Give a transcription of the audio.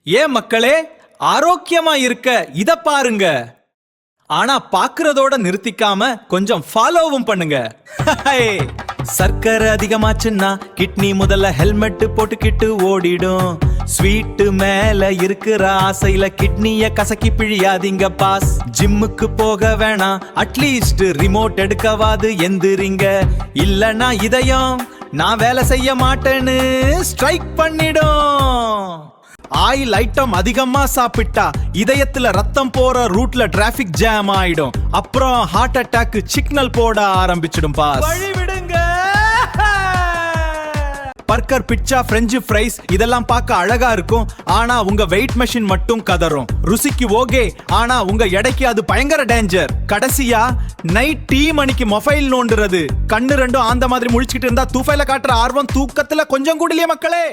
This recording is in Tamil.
ஏன் மக்களே, ஆரோக்கியமா இருக்க இத பாருங்க. ஆனா பாக்குறதோட நிறுத்திக்காம கொஞ்சம் ஃபாலோவும் பண்ணுங்க. சர்க்கரை அதிகமாச்சுன்னா கிட்னி முதல்ல ஹெல்மெட் போட்டுக்கிட்டு ஓடிடும். ஸ்வீட்டு மேல இருக்கிற ஆசையில கிட்னிய கசக்கி பிழியாதீங்க பாஸ். ஜிம்முக்கு போக வேணாம், அட்லீஸ்ட் ரிமோட் எடுக்கவாது எந்திரிங்க. இல்லனா இதயம் நான் வேலை செய்ய மாட்டேன்னு ஸ்ட்ரைக் பண்ணிடும். ஆயில் ஐட்டம் அதிகமா சாப்பிட்டா இதயத்துல ரத்தம் போற ரூட்ல டிராபிக் ஜாம் ஆயிடும். அப்புறம் ஹார்ட் அட்டாக் சிக்னல் போட ஆரம்பிச்சிடும் பாஸ். வழி விடுங்க. பர்கர், பிட்சா, பிரெஞ்சு ஃப்ரைஸ் இதெல்லாம் பார்க்க அழகா இருக்கும். ஆனா உங்க வெயிட் மெஷின் மட்டும் கதறும். ருசிக்கு ஓகே, ஆனா உங்க எடைக்கு அது பயங்கர டேஞ்சர். கடைசியா நைட் டீ மணிக்கு மொபைல் நோண்டுறது. கண்ணு ரெண்டும் அந்த மாதிரி முழிச்சுக்கிட்டு இருந்தா தூஃபைல காட்டுற ஆர்வம் தூக்கத்துல கொஞ்சம் கூடலையே மக்களே.